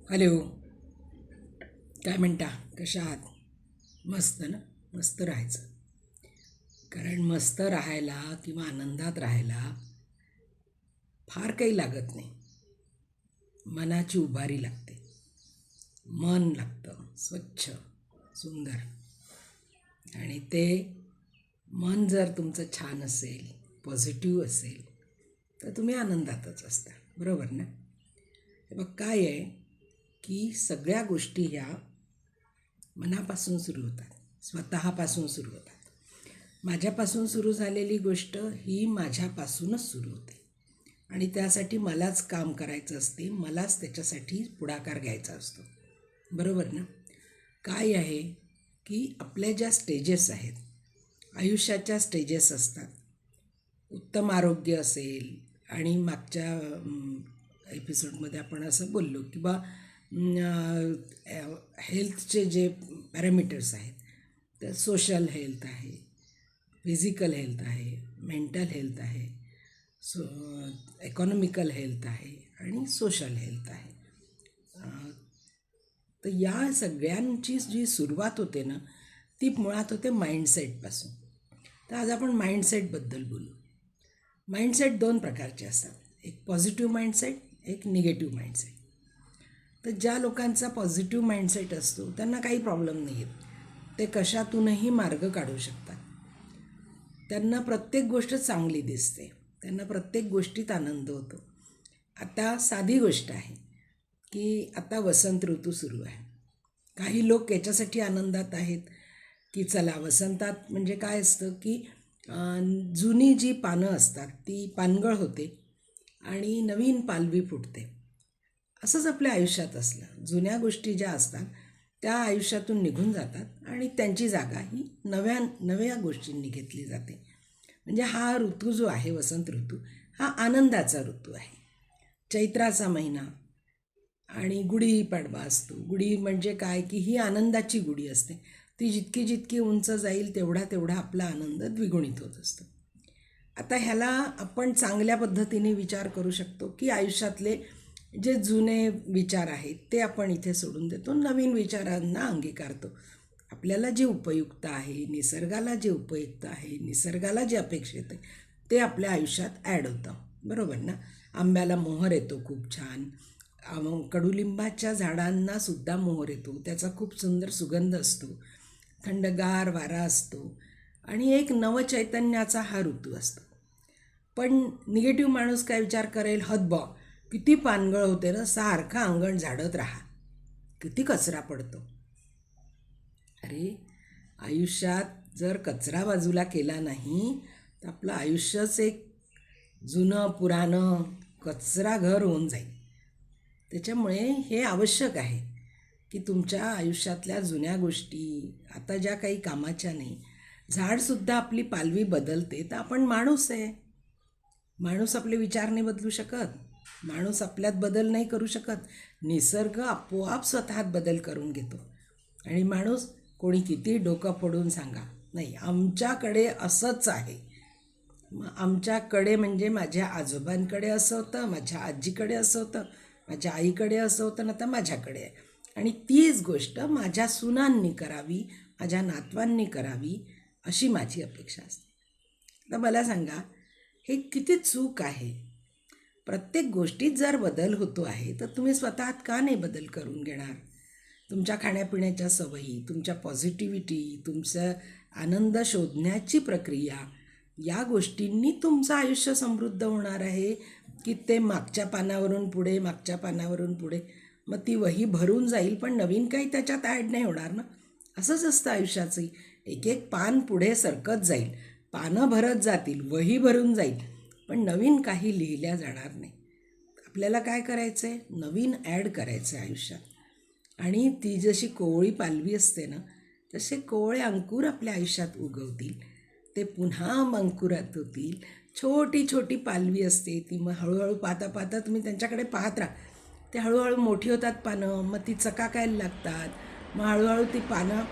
Hello. काय म्हणता, कशा आहात? मस्त ना. मस्त राहायचं. कारण मस्त राहायला किंवा आनंदात राहायला फार काही लागत नाही. मनाची उभारी लागते. मन लागतं स्वच्छ, सुंदर. आणि ते मन जर तुमचं छान असेल, पॉझिटिव्ह असेल, तर तुम्ही आनंदातच असता. बरोबर ना? हे बघ, काय आहे की सगळ्या गोष्टी ह्या मनापासून सुरू होतात, स्वतःपासून सुरू होतात. माझ्यापासून सुरू झालेली गोष्ट ही माझ्यापासूनच सुरू होते आणि त्यासाठी मलाच काम करायचं असते, मलाच त्याच्यासाठी पुढाकार घ्यायचा असतो. बरोबर ना? काय आहे की आपल्या ज्या स्टेजेस आहेत, आयुष्याच्या स्टेजेस असतात. उत्तम आरोग्य असेल आणि मागच्या एपिसोडमध्ये आपण असं बोललो की बा हेल्थचे जे पॅरामीटर्स आहेत, तर सोशल हेल्थ आहे, फिजिकल हेल्थ आहे, मेंटल हेल्थ आहे, इकॉनॉमिकल हेल्थ आहे आणि सोशल हेल्थ आहे. तर या सगळ्यांची जी सुरुवात होते ना, ती मुळात होते माइंडसेटपासून. तर आज आपण माइंडसेटबद्दल बोलू. माइंडसेट दोन प्रकारचे असतात, एक पॉझिटिव्ह माइंडसेट, एक निगेटिव्ह माइंडसेट. तर ज्या लोकांचा पॉझिटिव्ह माइंडसेट असतो त्यांना काही प्रॉब्लेम नाही आहेत, ते कशातूनही मार्ग काढू शकतात. त्यांना प्रत्येक गोष्ट चांगली दिसते, त्यांना प्रत्येक गोष्टीत आनंद होतो. आता साधी गोष्ट आहे की आता वसंत ऋतू सुरू आहे. काही लोक याच्यासाठी आनंदात आहेत की चला वसंतात म्हणजे काय असतं की जुनी जी पानं असतात ती पानगळ होते आणि नवीन पालवी फुटते. असंच आपल्या आयुष्यात असलं, जुन्या गोष्टी ज्या असतात त्या आयुष्यातून निघून जातात आणि त्यांची जागा ही नव्या नव्या गोष्टींनी घेतली जाते. म्हणजे हा ऋतू जो आहे वसंत ऋतू, हा आनंदाचा ऋतू आहे. चैत्राचा महिना आणि गुढीपाडवा असतो. गुढी म्हणजे काय की ही आनंदाची गुढी असते. ती जितकी जितकी उंच जाईल तेवढा तेवढा आपला आनंद द्विगुणित होत असतो. आता ह्याला आपण चांगल्या पद्धतीने विचार करू शकतो की आयुष्यातले जे जुने विचार आहेत ते आपण इथे सोडून देतो, नवीन विचारांना अंगीकारतो. आपल्याला जे उपयुक्त आहे, निसर्गाला जे उपयुक्त आहे, निसर्गाला जे अपेक्षित आहे ते आपल्या आयुष्यात ॲड होतं. बरोबर ना? आंब्याला मोहर येतो खूप छान, कडुलिंबाच्या झाडांना सुद्धा मोहर येतो, त्याचा खूप सुंदर सुगंध असतो, थंडगार वारा असतो आणि एक नवचैतन्याचा हा ऋतू असतो. पण निगेटिव्ह माणूस काय विचार करेल, हतबॉ किती पानगळ होते ना, सारखं अंगण झाडत राहा, किती कचरा पडतो. अरे, आयुष्यात जर कचरा बाजूला केला नाही तर आपलं आयुष्यच एक जुनं पुराणं कचरा घर होऊन जाईल. त्याच्यामुळे हे आवश्यक आहे की तुमच्या आयुष्यातल्या जुन्या गोष्टी आता ज्या काही कामाच्या नाही, झाडसुद्धा आपली पालवी बदलते, तर आपण माणूस आहे. माणूस आपले विचार नाही बदलू शकत, माणूस आपल्यात बदल नाही करू शकत. निसर्ग आपोआप स्वतःत बदल करून घेतो. आणि माणूस कोणी किती डोकं फोडून सांगा, नाही आमच्याकडे असंच आहे. मग आमच्याकडे म्हणजे माझ्या आजोबांकडे असं होतं, माझ्या आजीकडे असं होतं, माझ्या आईकडे असं होतं, ना तर माझ्याकडे आहे. आणि तीच गोष्ट माझ्या सुनांनी करावी, माझ्या नातवांनी करावी, अशी माझी अपेक्षा असते. तर मला सांगा, हे किती चूक आहे. प्रत्येक गोष्टीत जर बदल होतो आहे तर तुम्ही स्वतःत का नाही बदल करून घेणार? तुमच्या खाण्यापिण्याच्या सवयी, तुमच्या पॉझिटिव्हिटी, तुमचं आनंद शोधण्याची प्रक्रिया, या गोष्टींनी तुमचं आयुष्य समृद्ध होणार आहे की ते मागच्या पानावरून पुढे, मागच्या पानावरून पुढे? मग ती वही भरून जाईल पण नवीन काही त्याच्यात ॲड नाही होणार ना. असंच असतं आयुष्याचंही, एक एक पान पुढे सरकत जाईल, पानं भरत जातील, वही भरून जाईल, पण नवीन काही लिहिल्या जाणार नाही. आपल्याला काय करायचं आहे, नवीन ॲड करायचं आहे आयुष्यात. आणि ती जशी कोवळी पालवी असते ना, तसे कोवळे अंकुर आपल्या आयुष्यात उगवतील, ते पुन्हा अंकुरात होतील. छोटी छोटी पालवी असते ती, मग हळूहळू पाहता पाहता तुम्ही त्यांच्याकडे पाहत राहा, ते हळूहळू मोठी होतात पानं, मग ती चकाकायला लागतात, मग हळूहळू ती पानं